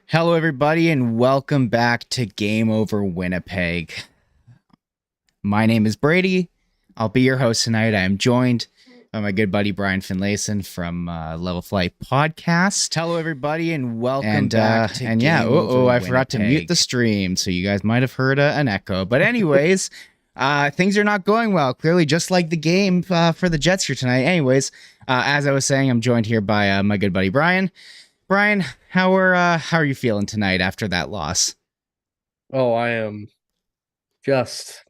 Hello, everybody, and welcome back to Game Over Winnipeg. My name is Brady. I'll be your host tonight. I am joined by my good buddy Brian Finlayson from Level Flight Podcast. Hello, everybody, and welcome back to Game Over I forgot to mute the stream, so you guys might have heard an echo. But anyways, things are not going well. Clearly, just like the game for the Jets here tonight. Anyways, as I was saying, I'm joined here by my good buddy Brian. Brian, how are you feeling tonight after that loss? Oh, I am just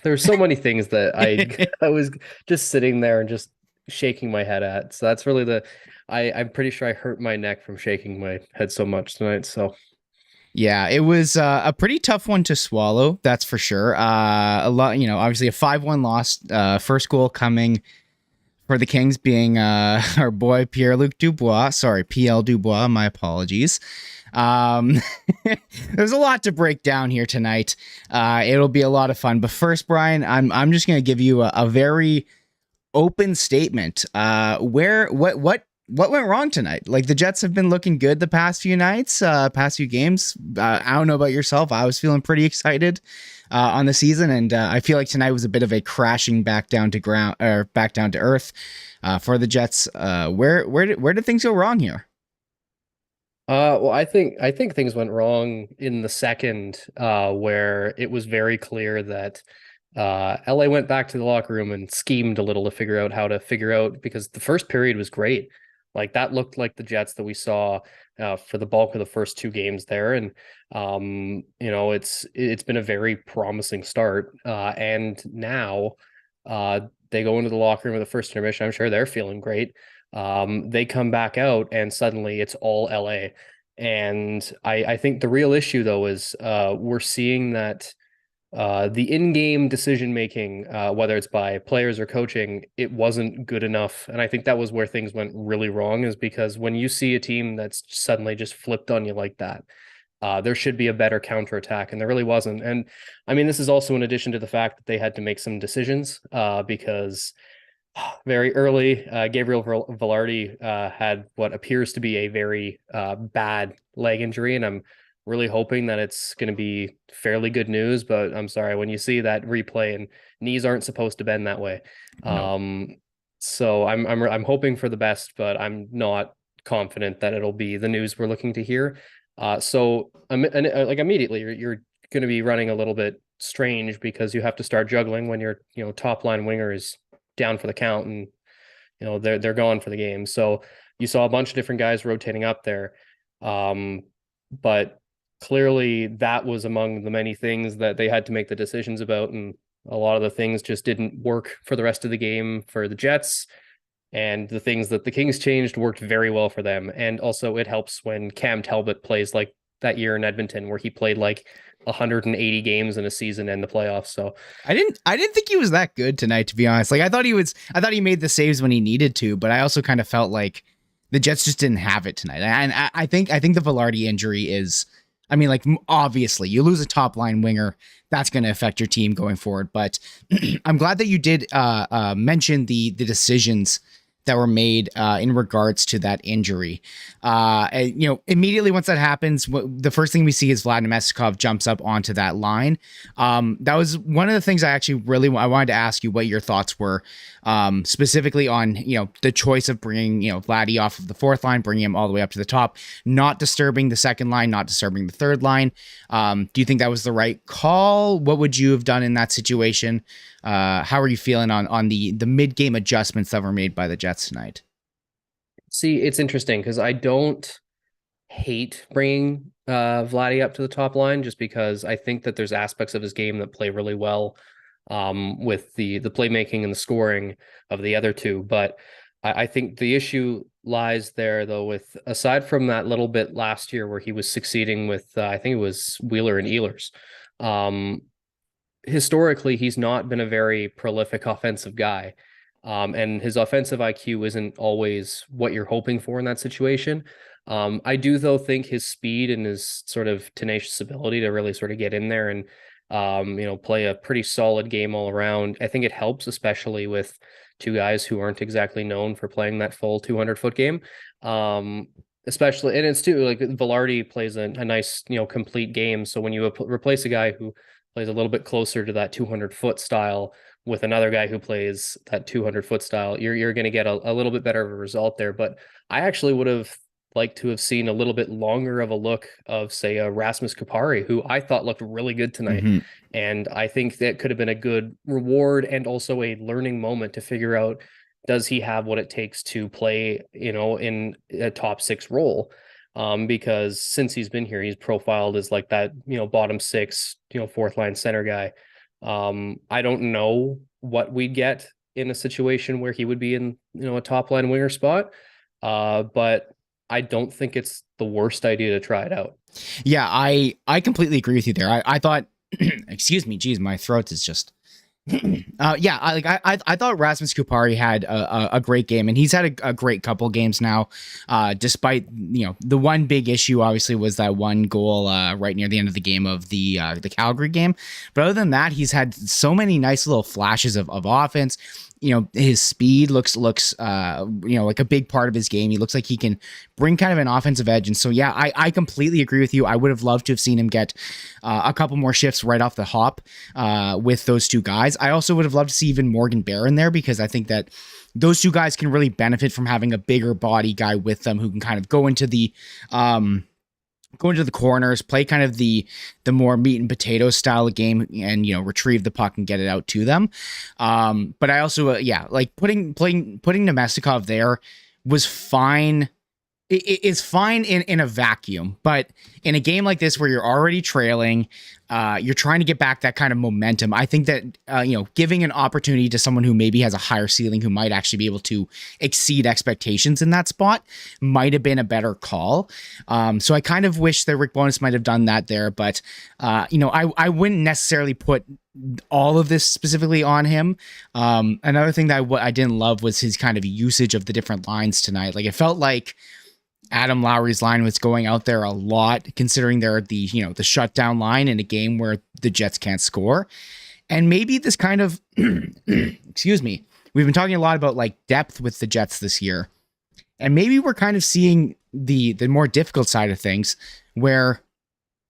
there's so many things that I was just sitting there and just shaking my head at. So that's really I'm pretty sure I hurt my neck from shaking my head so much tonight. So Yeah, it was a pretty tough one to swallow, that's for sure. A lot, obviously a 5-1 loss. First goal coming for the Kings being our boy Pierre-Luc Dubois. Sorry, PL Dubois. My apologies. Um, there's a lot to break down here tonight. It'll be a lot of fun. But first, Brian, I'm just gonna give you a very open statement. What went wrong tonight? Like, the Jets have been looking good the past few nights, past few games. I don't know about yourself. I was feeling pretty excited on the season, and I feel like tonight was a bit of a crashing back down to ground or back down to earth for the Jets. Where did things go wrong here? well, I think things went wrong in the second, where it was very clear that LA went back to the locker room and schemed a little to figure out how to figure out, because the first period was great. Like, that looked like the Jets that we saw for the bulk of the first two games there, and it's been a very promising start. And now they go into the locker room with the first intermission. I'm sure they're feeling great. They come back out and suddenly it's all LA. And I think the real issue though is we're seeing that the in-game decision making, whether it's by players or coaching, it wasn't good enough. And I think that was where things went really wrong, is because when you see a team that's suddenly just flipped on you like that, there should be a better counterattack, and there really wasn't. And I mean, this is also in addition to the fact that they had to make some decisions, because very early, Gabriel Velarde had what appears to be a very bad leg injury, and I'm really hoping that it's going to be fairly good news. But I'm sorry, when you see that replay, and knees aren't supposed to bend that way. No. So I'm hoping for the best, but I'm not confident that it'll be the news we're looking to hear. Like, immediately you're going to be running a little bit strange, because you have to start juggling when your top line winger is down for the count, and they're gone for the game. So you saw a bunch of different guys rotating up there, but clearly that was among the many things that they had to make the decisions about, and a lot of the things just didn't work for the rest of the game for the Jets. And the things that the Kings changed worked very well for them. And also, it helps when Cam Talbot plays like that year in Edmonton, where he played like 180 games in a season and the playoffs. So I didn't think he was that good tonight, to be honest. Like, I thought he made the saves when he needed to, but I also kind of felt like the Jets just didn't have it tonight. And I think the Velarde injury is, I mean, like, obviously you lose a top line winger, that's going to affect your team going forward. But I'm glad that you did mention the decisions that were made in regards to that injury. Immediately once that happens, the first thing we see is Vladimir Messikov jumps up onto that line. That was one of the things I wanted to ask you what your thoughts were, specifically on the choice of bringing Vladdy off of the fourth line, bringing him all the way up to the top, not disturbing the second line, not disturbing the third line. Do you think that was the right call? What would you have done in that situation? How are you feeling on the mid-game adjustments that were made by the Jets tonight? see, it's interesting because I don't hate bringing Vladdy up to the top line, just because I think that there's aspects of his game that play really well with the playmaking and the scoring of the other two. But I think the issue lies there, though, with, aside from that little bit last year where he was succeeding with, I think it was Wheeler and Ehlers. Um, Historically, he's not been a very prolific offensive guy. And his offensive IQ isn't always what you're hoping for in that situation. I do, though, think his speed and his sort of tenacious ability to really sort of get in there and, play a pretty solid game all around. I think it helps, especially with two guys who aren't exactly known for playing that full 200-foot game. Um, especially, and it's too like Velarde plays a nice, complete game. So when you replace a guy who plays a little bit closer to that 200-foot style with another guy who plays that 200-foot style, you're going to get a little bit better of a result there. But I actually would have liked to have seen a little bit longer of a look of, say, a Rasmus Kupari, who I thought looked really good tonight. Mm-hmm. And I think that could have been a good reward and also a learning moment to figure out, does he have what it takes to play, in a top six role? Because since he's been here, he's profiled as like that, bottom six, fourth line center guy. I don't know what we'd get in a situation where he would be in, a top line winger spot. But I don't think it's the worst idea to try it out. Yeah, I completely agree with you there. I thought, excuse me, geez, my throat is just yeah, I thought Rasmus Kupari had a great game, and he's had a great couple games now. Despite the one big issue, obviously, was that one goal right near the end of the game of the Calgary game. But other than that, he's had so many nice little flashes of offense. His speed looks like a big part of his game. He looks like he can bring kind of an offensive edge. And so, yeah, I completely agree with you. I would have loved to have seen him get a couple more shifts right off the hop with those two guys. I also would have loved to see even Morgan Barron there, because I think that those two guys can really benefit from having a bigger body guy with them who can kind of go into the corners, play kind of the more meat and potatoes style of game, and retrieve the puck and get it out to them. But I also like putting Nemestikov there was fine. It's fine in a vacuum, but in a game like this where you're already trailing, you're trying to get back that kind of momentum. I think that giving an opportunity to someone who maybe has a higher ceiling, who might actually be able to exceed expectations in that spot, might have been a better call. So I kind of wish that Rick Bowness might have done that there, but I wouldn't necessarily put all of this specifically on him. Another thing that I didn't love was his kind of usage of the different lines tonight. Like, it felt like Adam Lowry's line was going out there a lot, considering they're the shutdown line in a game where the Jets can't score. And maybe this kind of, excuse me, we've been talking a lot about like depth with the Jets this year. And maybe we're kind of seeing the more difficult side of things where,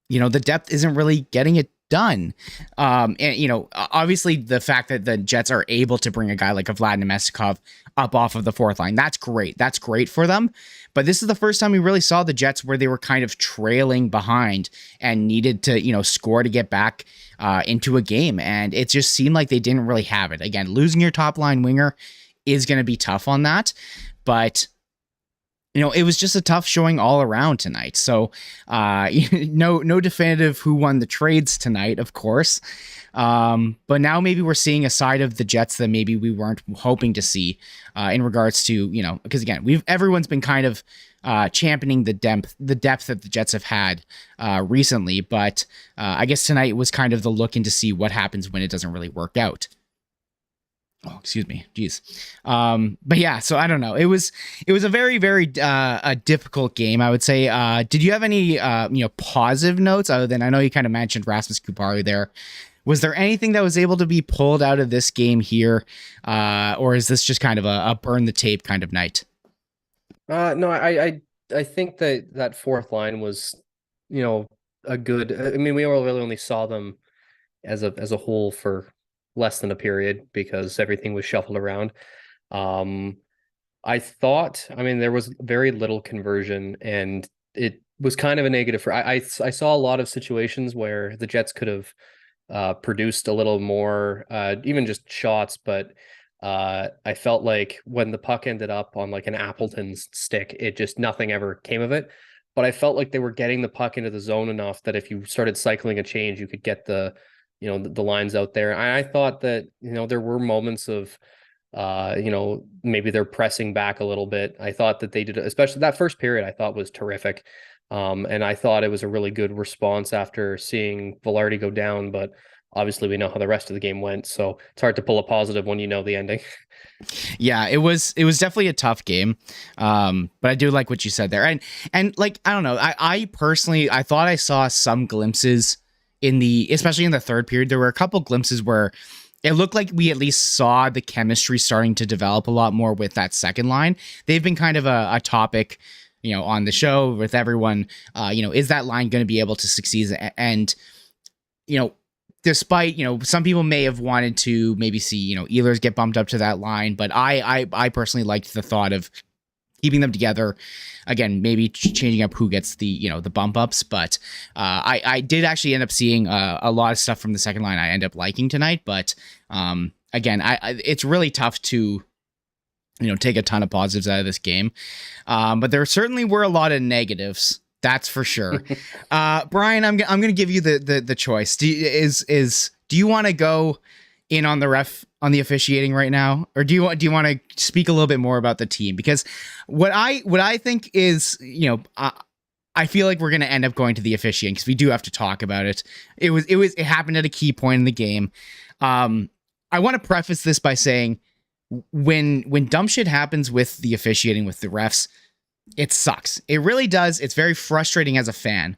the depth isn't really getting it done. And obviously the fact that the Jets are able to bring a guy like a Vlad Nemestikov up off of the fourth line, that's great. That's great for them. But this is the first time we really saw the Jets where they were kind of trailing behind and needed to, score to get back into a game. And it just seemed like they didn't really have it. Again, losing your top line winger is going to be tough on that. But it was just a tough showing all around tonight. So, no definitive who won the trades tonight, of course. But now maybe we're seeing a side of the Jets that maybe we weren't hoping to see, in regards to, because again, everyone's been kind of championing the depth that the Jets have had recently. But I guess tonight was kind of the look in to see what happens when it doesn't really work out. Oh, excuse me. Jeez. But yeah, so I don't know. It was a very, very a difficult game, I would say. Did you have any positive notes other than, I know you kind of mentioned Rasmus Kupari there. Was there anything that was able to be pulled out of this game here? Or is this just kind of a burn the tape kind of night? No, I think that fourth line was, a good, I mean, we really only saw them as a whole for less than a period because everything was shuffled around. I thought, there was very little conversion, and it was kind of a negative for, I saw a lot of situations where the Jets could have produced a little more, even just shots, but I felt like when the puck ended up on like an Appleton's stick, it just, nothing ever came of it. But I felt like they were getting the puck into the zone enough that if you started cycling a change, you could get the lines out there. I thought that, there were moments of, maybe they're pressing back a little bit. I thought that they did, especially that first period, I thought was terrific. And I thought it was a really good response after seeing Velarde go down, but obviously we know how the rest of the game went. So it's hard to pull a positive when you know the ending. Yeah, it was definitely a tough game. But I do like what you said there. And like, I don't know, I personally, I thought I saw some glimpses especially in the third period. There were a couple glimpses where it looked like we at least saw the chemistry starting to develop a lot more with that second line. They've been kind of a topic on the show with everyone, is that line going to be able to succeed? And, despite, some people may have wanted to maybe see, Ehlers get bumped up to that line, but I personally liked the thought of keeping them together. Again, maybe changing up who gets the the bump ups, but I did actually end up seeing a lot of stuff from the second line I end up liking tonight. But again, it's really tough to take a ton of positives out of this game, but there certainly were a lot of negatives. That's for sure. Brian, I'm going to give you the choice. Do you want to go in on the officiating right now, or do you want to speak a little bit more about the team? Because what I think is, I feel like we're going to end up going to the officiating because we do have to talk about it. It happened at a key point in the game. I want to preface this by saying when dumb shit happens with the officiating with the refs, it sucks. It really does. It's very frustrating as a fan.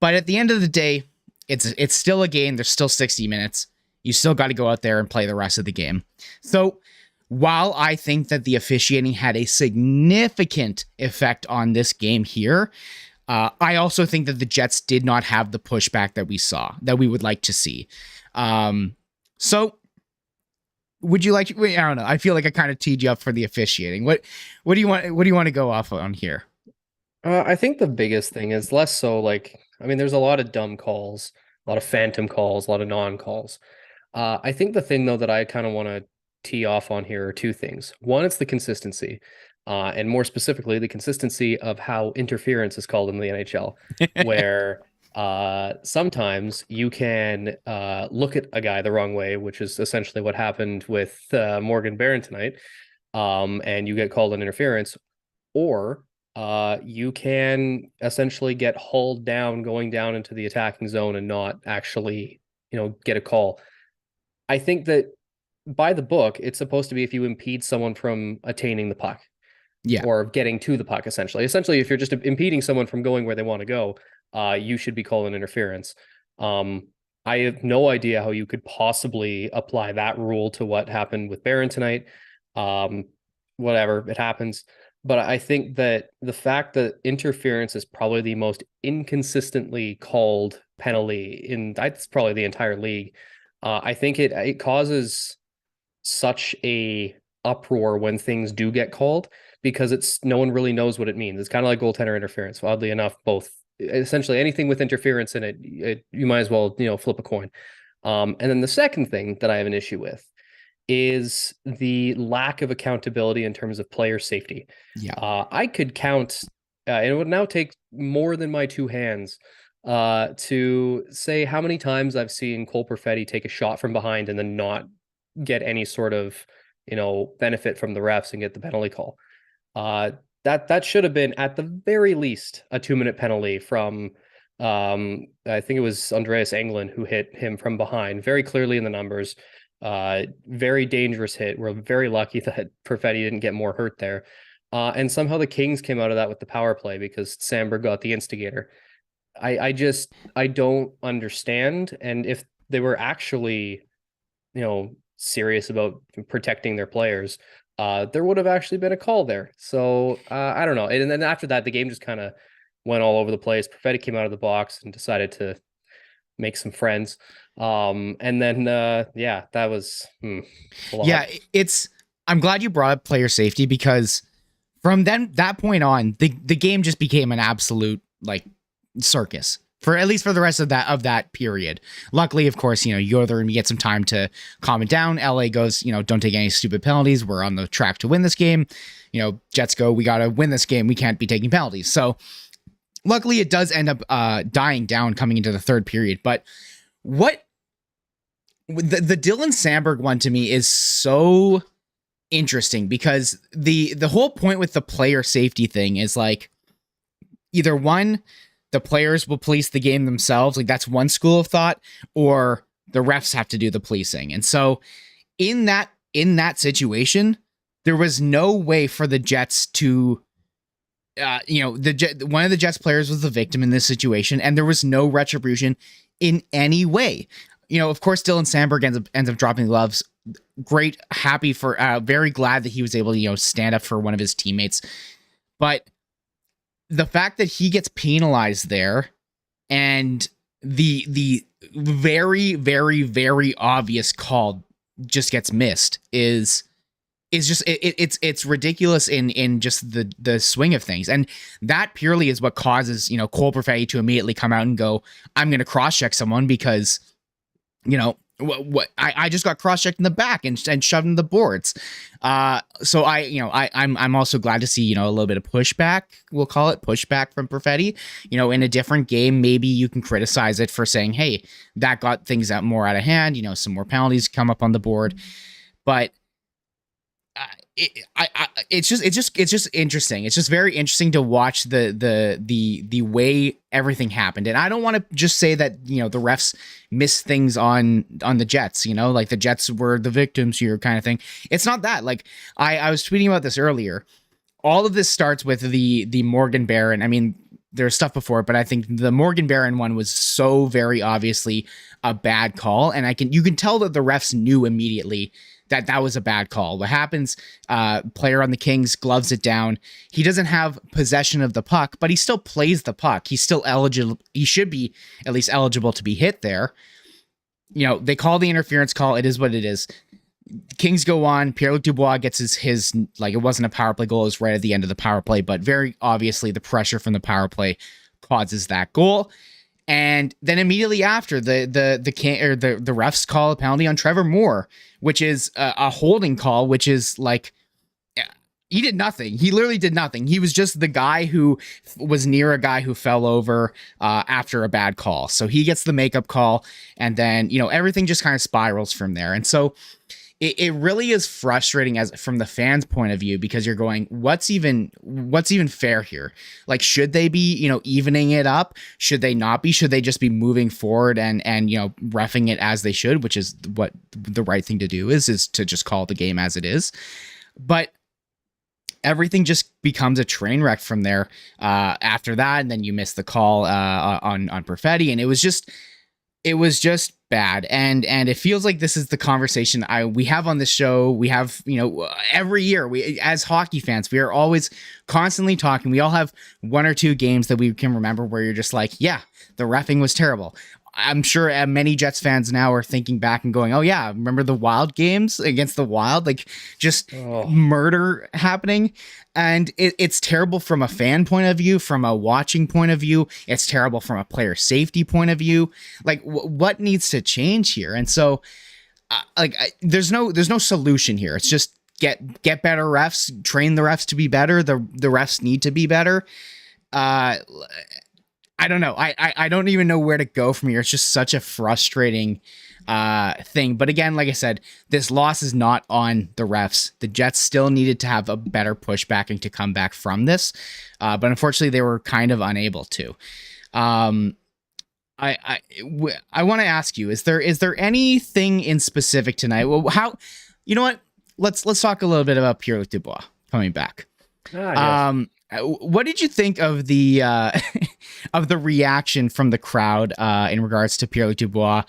But at the end of the day, it's still a game. There's still 60 minutes. You still got to go out there and play the rest of the game. So while I think that the officiating had a significant effect on this game here, I also think that the Jets did not have the pushback that we would like to see. So would you like to, I don't know. I feel like I kind of teed you up for the officiating. What do you want to go off on here? I think the biggest thing is less so there's a lot of dumb calls, a lot of phantom calls, a lot of non-calls. I think the thing though that I kind of want to tee off on here are two things. One, it's the consistency, and more specifically, the consistency of how interference is called in the NHL, where sometimes you can look at a guy the wrong way, which is essentially what happened with Morgan Barron tonight, and you get called an interference, or you can essentially get hauled down going down into the attacking zone and not actually get a call. I think that by the book, it's supposed to be if you impede someone from attaining the puck, or getting to the puck, essentially. If you're just impeding someone from going where they want to go, you should be calling interference. I have no idea how you could possibly apply that rule to what happened with Barron tonight. Whatever, it happens. But I think that the fact that interference is probably the most inconsistently called penalty that's probably the entire league. I think it causes such a uproar when things do get called, because no one really knows what it means. It's kind of like goaltender interference. Oddly enough, both essentially anything with interference in it, you might as well flip a coin. And then the second thing that I have an issue with is the lack of accountability in terms of player safety. I could count, and it would now take more than my two hands to say how many times I've seen Cole Perfetti take a shot from behind and then not get any sort of benefit from the refs and get the penalty call. That should have been at the very least a 2-minute penalty from I think it was Andreas Englund who hit him from behind very clearly in the numbers. Very dangerous hit. We're very lucky that Perfetti didn't get more hurt there. And somehow the Kings came out of that with the power play because Sandberg got the instigator. I don't understand. And if they were actually, serious about protecting their players, there would have actually been a call there. So I don't know. And then after that, the game just kind of went all over the place. Perfetti came out of the box and decided to make some friends. And then that was a lot. Yeah, I'm glad you brought up player safety, because from that point on, the game just became an absolute circus for at least for the rest of that period. Luckily, of course, you go there and you get some time to calm it down. LA goes, don't take any stupid penalties. We're on the track to win this game. Jets go, we got to win this game. We can't be taking penalties. So luckily it does end up dying down coming into the third period. But what the Dylan Sandberg one to me is so interesting, because the whole point with the player safety thing is either one, the players will police the game themselves, that's one school of thought, or the refs have to do the policing. And so in that situation, there was no way for the Jets to one of the Jets players was the victim in this situation, and there was no retribution in any way. Of course, Dylan Sandberg ends up dropping gloves. Great, happy for, very glad that he was able to, stand up for one of his teammates. But the fact that he gets penalized there, and the very very very obvious call just gets missed is just it's ridiculous in just the swing of things, and that purely is what causes Cole Perfetti to immediately come out and go, I'm going to cross check someone because what I just got cross checked in the back and shoved in the boards. So I'm also glad to see a little bit of pushback. We'll call it pushback from Perfetti. In a different game, maybe you can criticize it for saying, hey, that got things out more out of hand. Some more penalties come up on the board, but it's just interesting. It's just very interesting to watch the way everything happened. And I don't want to just say that the refs missed things on the Jets. Like the Jets were the victims here, kind of thing. It's not that. Like I was tweeting about this earlier. All of this starts with the Morgan Barron. I mean, there's stuff before, but I think the Morgan Barron one was so very obviously a bad call, and you can tell that the refs knew immediately that was a bad call. What happens? Player on the Kings gloves it down. He doesn't have possession of the puck, but he still plays the puck. He's still eligible. He should be at least eligible to be hit there. They call the interference call. It is what it is. Kings go on. Pierre-Luc Dubois gets his like, it wasn't a power play goal. It was right at the end of the power play, but very obviously the pressure from the power play causes that goal. And then immediately after, the refs call a penalty on Trevor Moore, which is a holding call, which is like, he did nothing. He literally did nothing. He was just the guy who was near a guy who fell over after a bad call. So he gets the makeup call, and then everything just kind of spirals from there. And so it really is frustrating as from the fans' point of view, because you're going, what's even fair here? Like, should they be, evening it up? Should they not be? Should they just be moving forward and reffing it as they should, which is what the right thing to do is to just call the game as it is. But everything just becomes a train wreck from there after that. And then you miss the call on Perfetti, and it was just bad. And it feels like this is the conversation we have on this show. We have, every year we, as hockey fans, we are always constantly talking. We all have one or two games that we can remember where you're just like, yeah, the reffing was terrible. I'm sure many Jets fans now are thinking back and going, oh yeah, remember the Wild games against the Wild? Like, just murder happening. And it's terrible from a fan point of view, from a watching point of view. It's terrible from a player safety point of view. Like, what needs to change here? And so, there's no solution here. It's just get better refs, train the refs to be better. The refs need to be better. I don't know. I don't even know where to go from here. It's just such a frustrating thing. But again, like I said, this loss is not on the refs. The Jets still needed to have a better pushback and to come back from this. But unfortunately, they were kind of unable to. I want to ask you, is there anything in specific tonight? Well, you know what? Let's talk a little bit about Pierre-Luc Dubois coming back. Yes. What did you think of the of the reaction from the crowd in regards to Pierre-Luc Dubois?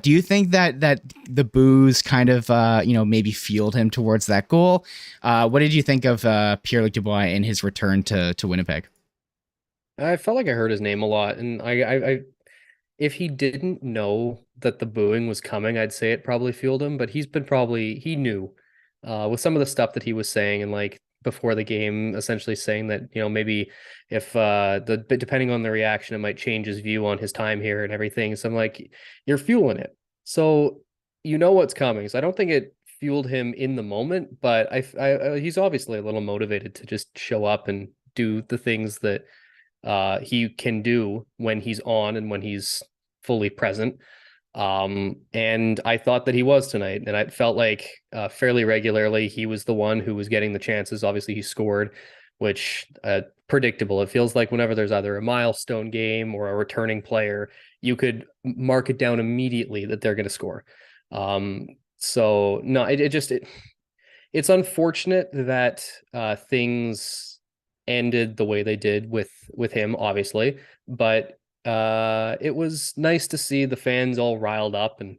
Do you think that the boos kind of maybe fueled him towards that goal? What did you think of Pierre-Luc Dubois in his return to Winnipeg? I felt like I heard his name a lot, and I if he didn't know that the booing was coming, I'd say it probably fueled him. But he knew with some of the stuff that he was saying, and like before the game, essentially saying that maybe if depending on the reaction, it might change his view on his time here and everything. So I'm like, you're fueling it, so what's coming. So I don't think it fueled him in the moment, but he's obviously a little motivated to just show up and do the things that he can do when he's on and when he's fully present. And I thought that he was tonight, and I felt like fairly regularly he was the one who was getting the chances. Obviously, he scored, which predictable. It feels like whenever there's either a milestone game or a returning player, you could mark it down immediately that they're going to score. So no, it's unfortunate that things ended the way they did with him, obviously, but it was nice to see the fans all riled up, and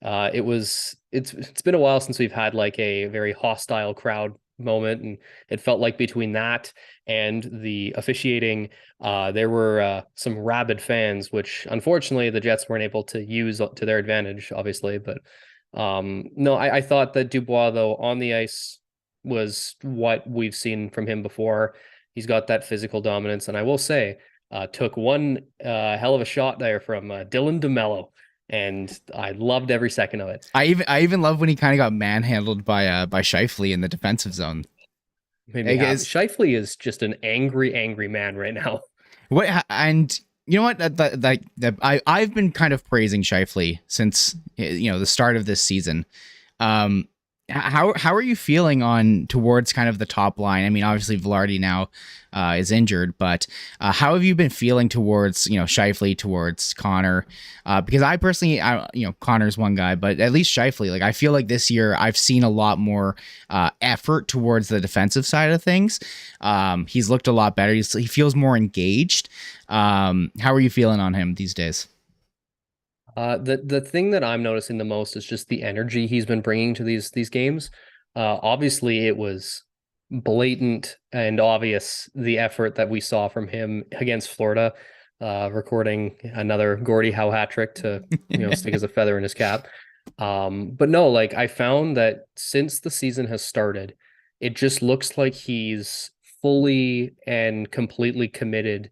it's been a while since we've had like a very hostile crowd moment, and it felt like between that and the officiating, there were some rabid fans, which unfortunately the Jets weren't able to use to their advantage, obviously. But no, I thought that Dubois, though, on the ice was what we've seen from him before. He's got that physical dominance, and I will say, took one hell of a shot there from Dylan DeMello, and I loved every second of it. I even love when he kind of got manhandled by Scheifele in the defensive zone. Made me I happy. guess Scheifele is just an angry, angry man right now. what and you know what I've been kind of praising Scheifele since the start of this season. Um, how are you feeling on towards kind of the top line? I mean, obviously Velarde now is injured, but how have you been feeling towards Scheifele, towards Connor? Because I personally, Connor's one guy, but at least Scheifele, like I feel like this year I've seen a lot more effort towards the defensive side of things. He's looked a lot better. He feels more engaged. How are you feeling on him these days? The thing that I'm noticing the most is just the energy he's been bringing to these games. Obviously, it was blatant and obvious the effort that we saw from him against Florida, recording another Gordie Howe hat trick to stick as a feather in his cap. But no, like I found that since the season has started, it just looks like he's fully and completely committed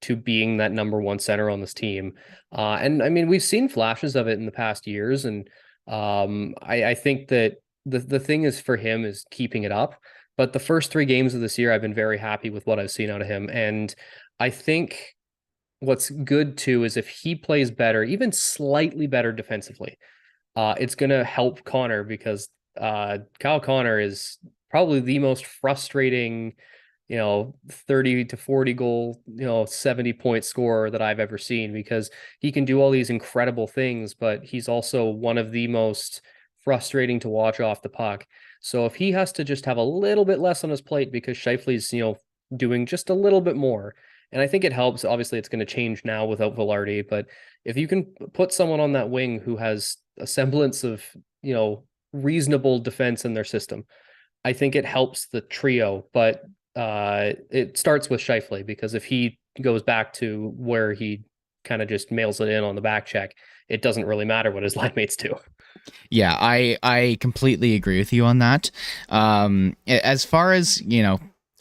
to being that number one center on this team. And I mean, we've seen flashes of it in the past years. And I think that the thing is for him is keeping it up. But the first three games of this year, I've been very happy with what I've seen out of him. And I think what's good too is if he plays better, even slightly better defensively, it's going to help Connor because Kyle Connor is probably the most frustrating 30 to 40 goal, 70-point scorer that I've ever seen because he can do all these incredible things, but he's also one of the most frustrating to watch off the puck. So if he has to just have a little bit less on his plate because Scheifele's, doing just a little bit more, and I think it helps. Obviously, it's going to change now without Velarde, but if you can put someone on that wing who has a semblance of, reasonable defense in their system, I think it helps the trio. But it starts with Scheifele because if he goes back to where he kind of just mails it in on the back check, it doesn't really matter what his line mates do. Yeah, I completely agree with you on that. As far as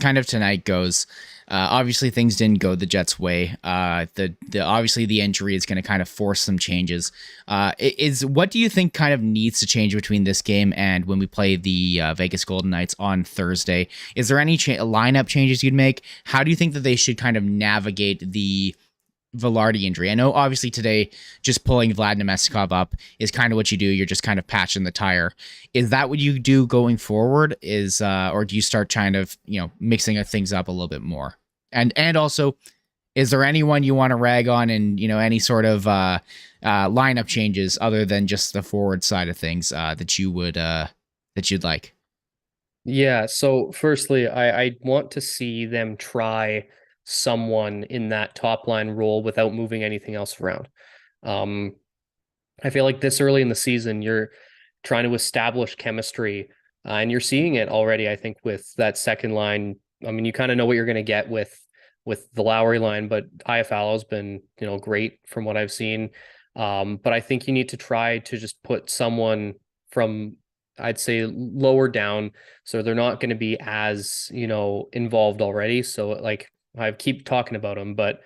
kind of tonight goes, obviously things didn't go the Jets' way. The obviously the injury is going to kind of force some changes. What do you think kind of needs to change between this game and when we play the Vegas Golden Knights on Thursday? Is there any lineup changes you'd make? How do you think that they should kind of navigate the Velarde injury? I know obviously today just pulling Vlad Nemestikov up is kind of what you do. You're just kind of patching the tire. Is that what you do going forward? Or do you start kind of, mixing things up a little bit more? And also, is there anyone you want to rag on and, any sort of lineup changes other than just the forward side of things that you'd like? Yeah. So firstly, I want to see them try someone in that top line role without moving anything else around. I feel like this early in the season, you're trying to establish chemistry, and you're seeing it already. I think with that second line, I mean, you kind of know what you're going to get with the Lowry line, but Iafallo's been great from what I've seen. But I think you need to try to just put someone from, I'd say, lower down, so they're not going to be as involved already. So like I keep talking about him, but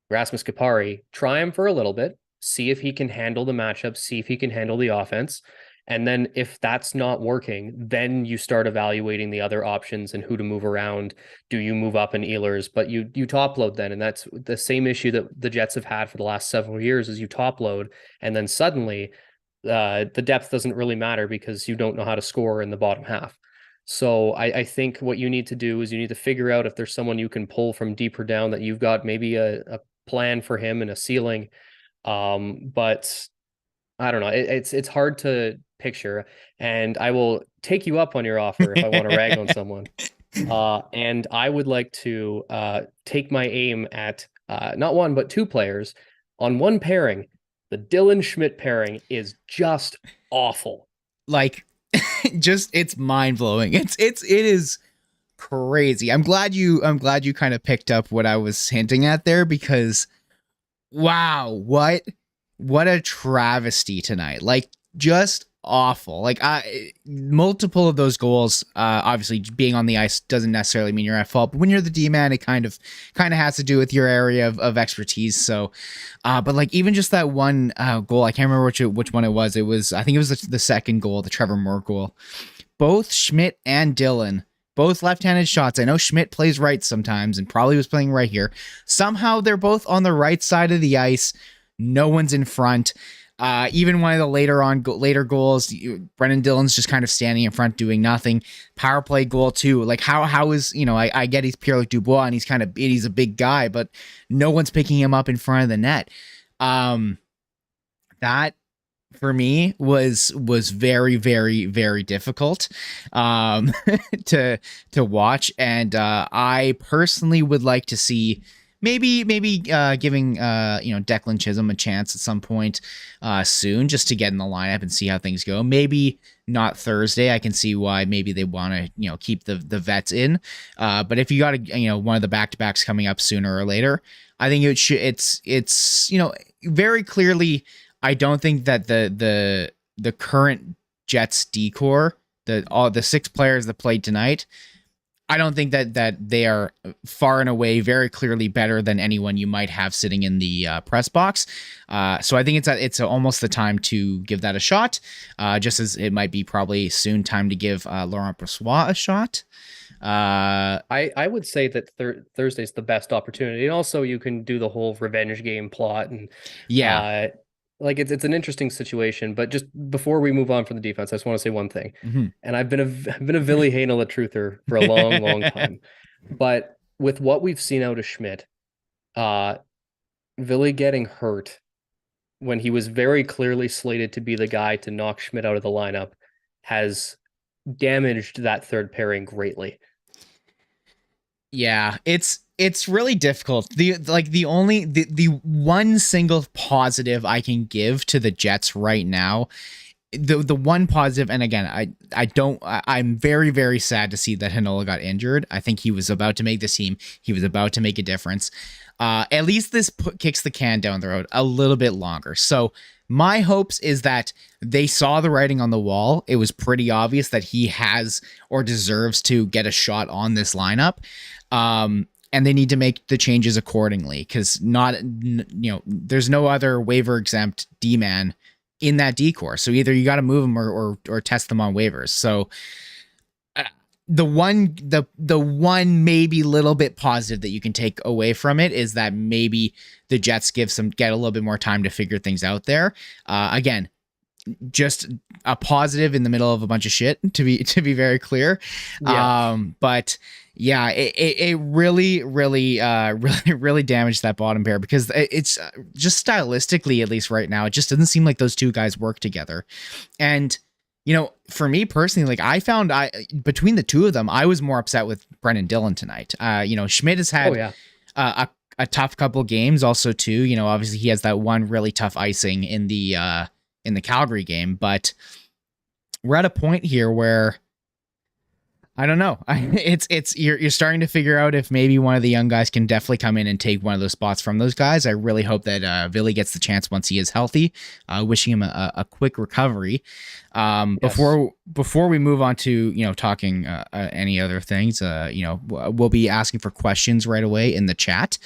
Rasmus Kupari, try him for a little bit, see if he can handle the matchup, see if he can handle the offense. And then if that's not working, then you start evaluating the other options and who to move around. Do you move up in Ehlers? But you top load then. And that's the same issue that the Jets have had for the last several years is you top load. And then suddenly the depth doesn't really matter because you don't know how to score in the bottom half. So I think what you need to do is you need to figure out if there's someone you can pull from deeper down, that you've got maybe a plan for him and a ceiling. But I don't know. It's hard to picture, and I will take you up on your offer if I want to rag on someone. And I would like to take my aim at not one but two players on one pairing. The Dylan Schmidt pairing is just awful. Like, Just it's mind blowing. It is crazy. I'm glad you kind of picked up what I was hinting at there, because wow, what a travesty tonight. Like, just awful. Like, multiple of those goals, obviously being on the ice doesn't necessarily mean you're at fault, but when you're the D-man, it kind of has to do with your area of expertise. So but like, even just that one goal, I can't remember which one it was. I think it was the second goal, the Trevor Moore goal. Both Schmidt and Dillon, both left-handed shots. I know Schmidt plays right sometimes and probably was playing right here. Somehow they're both on the right side of the ice. No one's in front. Even one of the later goals, Brendan Dillon's just kind of standing in front doing nothing. Power play goal too. Like, how is, I get he's Pierre-Luc Dubois and he's a big guy, but no one's picking him up in front of the net. That for me was very, very, very difficult to watch, and I personally would like to see maybe giving Declan Chisholm a chance at some point soon, just to get in the lineup and see how things go. Maybe not Thursday. I can see why maybe they want to keep the vets in, but if you got one of the back-to-backs coming up sooner or later, I think it's very clearly. I don't think that the current Jets decor, the 6 players that played tonight, I don't think that they are far and away very clearly better than anyone you might have sitting in the press box. So I think it's almost the time to give that a shot, just as it might be probably soon time to give Laurent Brossoit a shot. I would say that Thursday's the best opportunity, and also you can do the whole revenge game plot, and like it's an interesting situation. But just before we move on from the defense, I just want to say one thing. Mm-hmm. And I've been a Ville Heinola truther for a long time, but with what we've seen out of Schmidt, Ville getting hurt when he was very clearly slated to be the guy to knock Schmidt out of the lineup has damaged that third pairing greatly. Yeah, it's really difficult. The one single positive I can give to the Jets right now, the one positive, and again, I'm very, very sad to see that Heinola got injured. I think he was about to make this team. He was about to make a difference. At least this kicks the can down the road a little bit longer. So my hopes is that they saw the writing on the wall. It was pretty obvious that he has or deserves to get a shot on this lineup. And they need to make the changes accordingly, because there's no other waiver exempt D-man in that decor. So either you got to move them or test them on waivers. So the one maybe little bit positive that you can take away from it is that maybe the Jets get a little bit more time to figure things out there. Again, just a positive in the middle of a bunch of shit, to be very clear. Yeah. But yeah, it really, really, really damaged that bottom pair, because it's just stylistically, at least right now, it just doesn't seem like those two guys work together. And for me personally, like, I found between the two of them, I was more upset with Brendan Dillon tonight. Schmidt has had a tough couple games also too. Obviously he has that one really tough icing in the Calgary game, but we're at a point here where I don't know. You're starting to figure out if maybe one of the young guys can definitely come in and take one of those spots from those guys. I really hope that Ville gets the chance once he is healthy. Wishing him a quick recovery. Yes. Before we move on to talking any other things, we'll be asking for questions right away in the chat.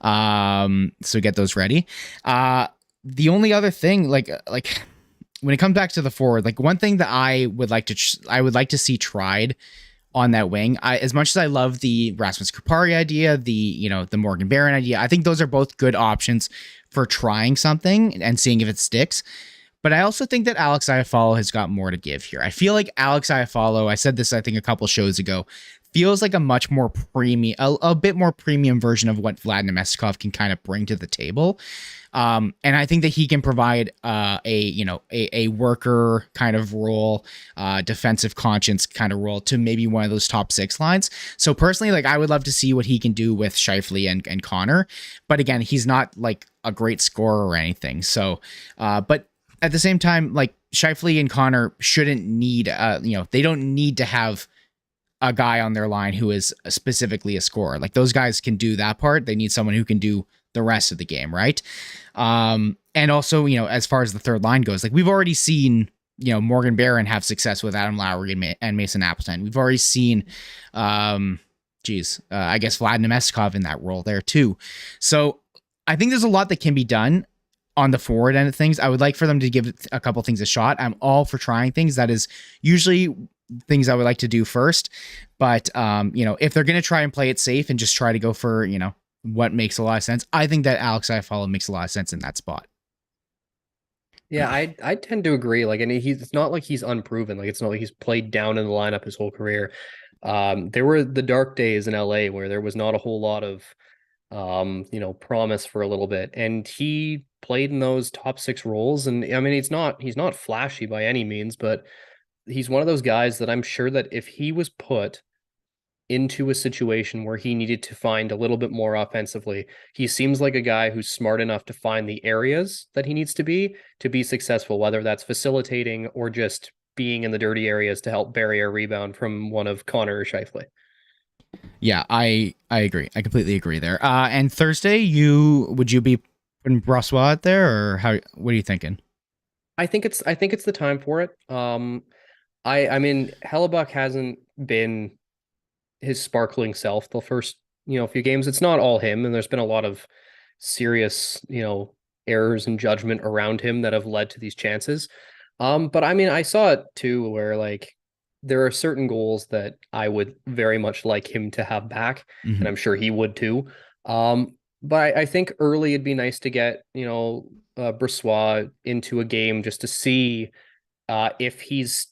So get those ready. The only other thing, like when it comes back to the forward, like, one thing that I would like to see tried on that wing, as much as I love the Rasmus Kupari idea, the Morgan Barron idea, I think those are both good options for trying something and seeing if it sticks. But I also think that Alex Iafallo has got more to give here. I feel like Alex Iafallo, I said this I think a couple shows ago, feels like a much more premium, a bit more premium version of what Vlad Namestnikov can kind of bring to the table. And I think that he can provide a worker kind of role, defensive conscience kind of role to maybe one of those top 6 lines. So personally, like, I would love to see what he can do with Scheifele and Connor. But again, he's not like a great scorer or anything. So, but at the same time, like, Scheifele and Connor shouldn't need, they don't need to have a guy on their line who is specifically a scorer. Like those guys can do that part. They need someone who can do the rest of the game, right? And also, as far as the third line goes, like we've already seen, Morgan Barron have success with Adam Lowry and Mason Appleton. We've already seen, I guess Vlad Nemestikov in that role there too. So I think there's a lot that can be done on the forward end of things. I would like for them to give a couple things a shot. I'm all for trying things. That is usually things I would like to do first. But, if they're going to try and play it safe and just try to go for, what makes a lot of sense, I think that Alex Scheifele makes a lot of sense in that spot. Yeah, I tend to agree. Like, and it's not like he's unproven. Like, it's not like he's played down in the lineup his whole career. There were the dark days in LA where there was not a whole lot of, promise for a little bit, and he played in those top six roles. And I mean, he's not flashy by any means, but he's one of those guys that I'm sure that if he was put into a situation where he needed to find a little bit more offensively, he seems like a guy who's smart enough to find the areas that he needs to be successful, whether that's facilitating or just being in the dirty areas to help bury a rebound from one of Connor or Scheifele. Yeah, I agree. I completely agree there. And Thursday, would you be putting Brossoit out there, or what are you thinking? I think it's the time for it. I mean, Hellebuck hasn't been his sparkling self the first few games. It's not all him, and there's been a lot of serious errors in judgment around him that have led to these chances. But I mean, I saw it too, where like there are certain goals that I would very much like him to have back, and I'm sure he would too. But I think early it'd be nice to get Brossoit into a game just to see if he's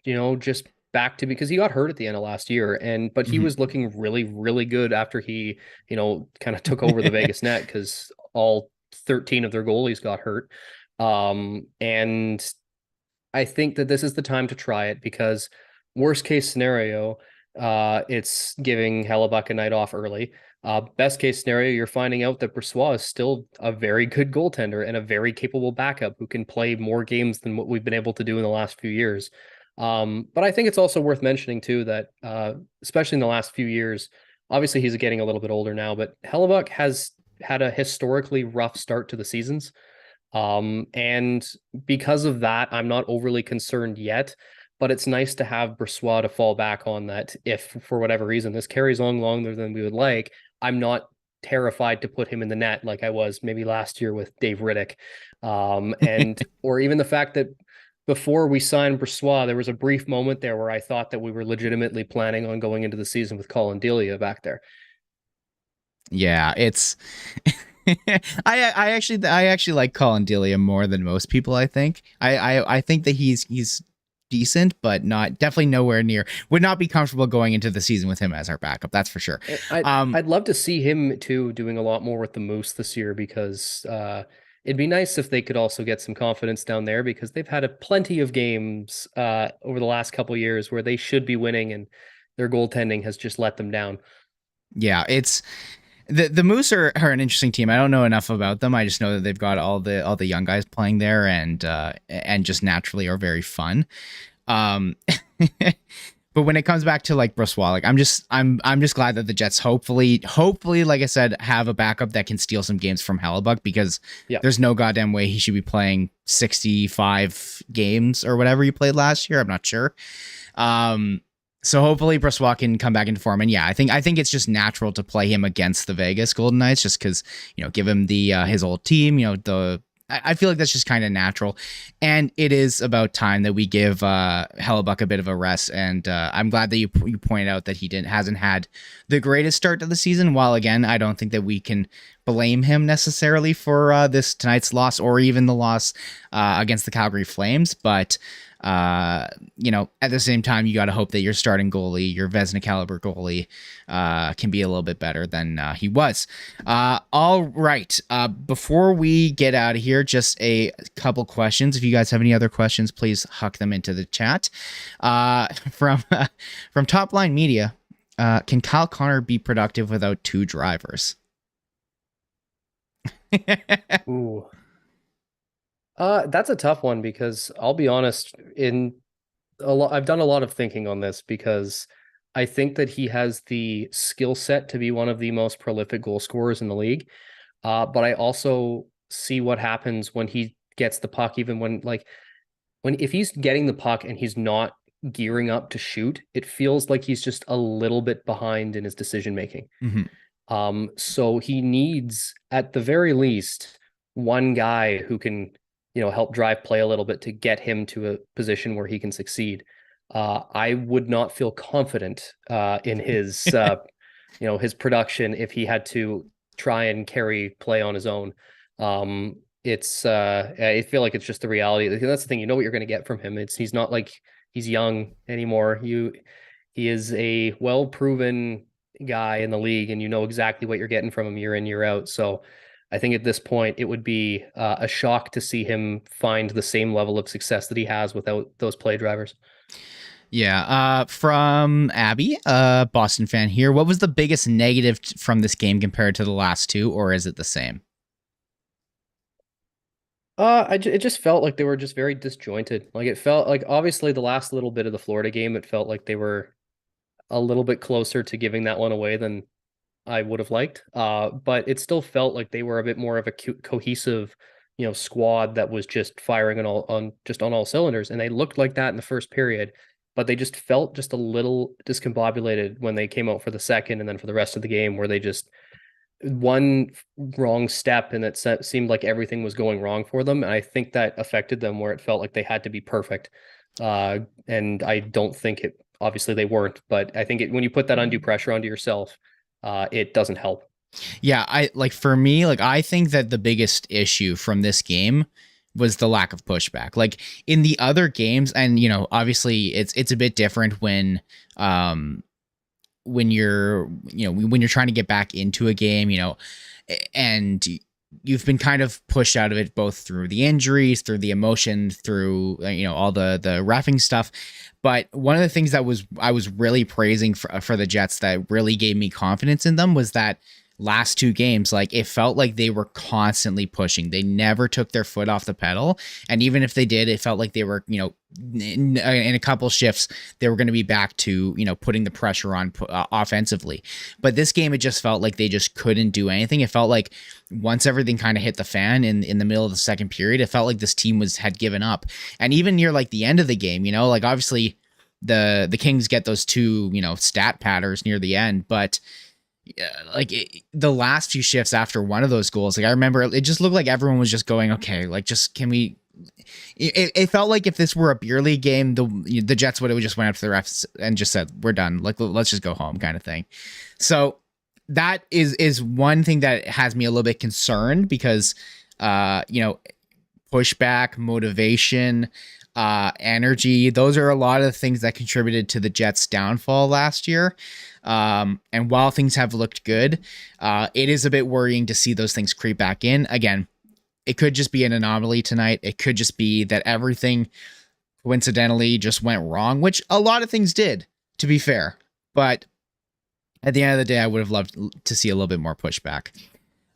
just back to, because he got hurt at the end of last year, but he was looking really, really good after he kind of took over the Vegas net, because all 13 of their goalies got hurt. And I think that this is the time to try it, because worst case scenario, it's giving Hellebuck a night off early. Best case scenario, you're finding out that Brossoit is still a very good goaltender and a very capable backup who can play more games than what we've been able to do in the last few years. But I think it's also worth mentioning too that, especially in the last few years, obviously he's getting a little bit older now, but Hellebuck has had a historically rough start to the seasons. And because of that, I'm not overly concerned yet, but it's nice to have Brossoit to fall back on, that if for whatever reason this carries on longer than we would like, I'm not terrified to put him in the net like I was maybe last year with Dave Riddick. Or even the fact that before we signed Brossoit, there was a brief moment there where I thought that we were legitimately planning on going into the season with Colin Delia back there. Yeah, it's I actually like Colin Delia more than most people. I think I think that he's decent, but definitely nowhere near. Would not be comfortable going into the season with him as our backup. That's for sure. I'd love to see him too doing a lot more with the Moose this year, because it'd be nice if they could also get some confidence down there, because they've had plenty of games over the last couple of years where they should be winning and their goaltending has just let them down. Yeah, it's the Moose are an interesting team. I don't know enough about them. I just know that they've got all the young guys playing there, and just naturally are very fun. But when it comes back to like Brossoit, like I'm just glad that the Jets hopefully, like I said, have a backup that can steal some games from Hellebuck, because there's no goddamn way he should be playing 65 games or whatever he played last year. I'm not sure. So hopefully Brossoit can come back into form. And yeah, I think it's just natural to play him against the Vegas Golden Knights, just because, give him the his old team, I feel like that's just kind of natural. And it is about time that we give Hellebuck a bit of a rest. And I'm glad that you pointed out that he hasn't had the greatest start to the season. While again, I don't think that we can blame him necessarily for tonight's loss, or even the loss against the Calgary Flames. But at the same time, you got to hope that your starting goalie, your Vezina caliber goalie, can be a little bit better than he was. All right. Before we get out of here, just a couple questions. If you guys have any other questions, please huck them into the chat. From Top Line Media, can Kyle Connor be productive without two drivers? Ooh. That's a tough one because I'll be honest, I've done a lot of thinking on this because I think that he has the skill set to be one of the most prolific goal scorers in the league. But I also see what happens when he gets the puck, even when if he's getting the puck and he's not gearing up to shoot, it feels like he's just a little bit behind in his decision making. Mm-hmm. So he needs, at the very least, one guy who can, help drive play a little bit to get him to a position where he can succeed. I would not feel confident in his production if he had to try and carry play on his own. I feel like it's just the reality. That's the thing. You know what you're going to get from him. He's not like he's young anymore. He is a well proven guy in the league, and you know exactly what you're getting from him year in, year out. So I think at this point, it would be a shock to see him find the same level of success that he has without those play drivers. Yeah. From Abby, Boston fan here. What was the biggest negative from this game compared to the last two, or is it the same? It just felt like they were just very disjointed. Like it felt like obviously the last little bit of the Florida game, it felt like they were a little bit closer to giving that one away than I would have liked. But it still felt like they were a bit more of a cohesive, squad that was just firing on all cylinders. And they looked like that in the first period, but they just felt just a little discombobulated when they came out for the second, and then for the rest of the game, where they just one wrong step and it seemed like everything was going wrong for them. And I think that affected them where it felt like they had to be perfect. And I don't think it, obviously they weren't, but I think when you put that undue pressure onto yourself, it doesn't help. Yeah, for me, I think that the biggest issue from this game was the lack of pushback. Like in the other games, and obviously it's a bit different when you're when you're trying to get back into a game, and you've been kind of pushed out of it both through the injuries, through the emotion, through all the reffing stuff. But one of the things that I was really praising for the Jets that really gave me confidence in them was that last two games, like it felt like they were constantly pushing. They never took their foot off the pedal. And even if they did, it felt like they were, in a couple shifts, they were going to be back to, putting the pressure on offensively. But this game, it just felt like they just couldn't do anything. It felt like once everything kind of hit the fan in the middle of the second period, it felt like this team had given up. And even near like the end of the game, like obviously the Kings get those two, stat patters near the end, but the last few shifts after one of those goals, like I remember it just looked like everyone was just going, okay, like just can we, it felt like if this were a beer league game, the Jets would have just went up to the refs and just said, we're done. Like, let's just go home kind of thing. So that is one thing that has me a little bit concerned because, pushback, motivation, energy, those are a lot of the things that contributed to the Jets' downfall last year. And while things have looked good, it is a bit worrying to see those things creep back in. Again, it could just be an anomaly tonight. It could just be that everything coincidentally just went wrong, which a lot of things did, to be fair. But at the end of the day, I would have loved to see a little bit more pushback.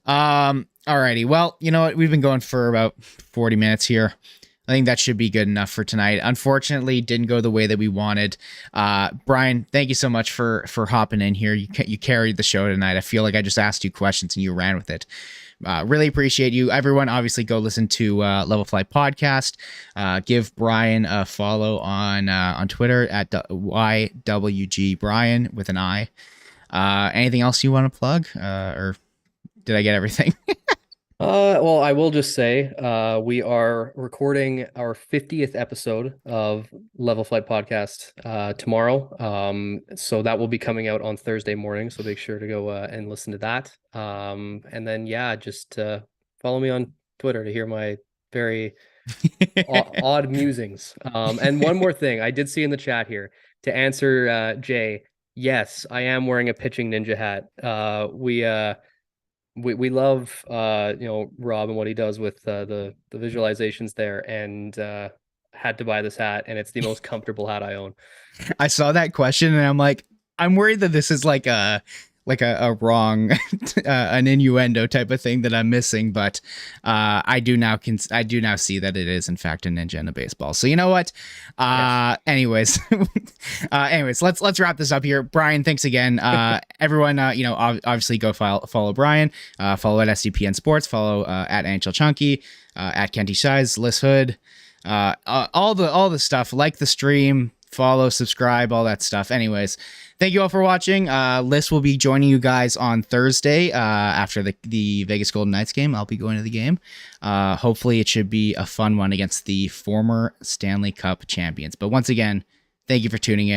Alrighty. Well, you know what? We've been going for about 40 minutes here. I think that should be good enough for tonight. Unfortunately, didn't go the way that we wanted. Brian, thank you so much for hopping in here. You carried the show tonight. I feel like I just asked you questions and you ran with it. Really appreciate you. Everyone, obviously go listen to Level Flight Podcast. Give Brian a follow on Twitter at YWG Brian with an I. Anything else you want to plug? Or did I get everything? Well, I will just say, we are recording our 50th episode of Level Flight Podcast tomorrow. So that will be coming out on Thursday morning. So make sure to go and listen to that. And then, yeah, just follow me on Twitter to hear my very odd musings. And one more thing, I did see in the chat here to answer Jay. Yes, I am wearing a pitching ninja hat. We love Rob and what he does with the visualizations there, and had to buy this hat, and it's the most comfortable hat I own. I saw that question and I'm like, I'm worried that this is like a wrong an innuendo type of thing that I'm missing, but I do now see that it is in fact a ninja in a baseball. So you know what? Yes. Anyways, let's wrap this up here. Brian, thanks again. Everyone, obviously go follow Brian, follow at SDPN Sports, follow at NHL Chunky, at Kenty Size, Liz Hood, all the stuff, like the stream, follow, subscribe, all that stuff. Anyways, thank you all for watching. Liz will be joining you guys on Thursday after the Vegas Golden Knights game. I'll be going to the game. Hopefully it should be a fun one against the former Stanley Cup champions. But once again, thank you for tuning in.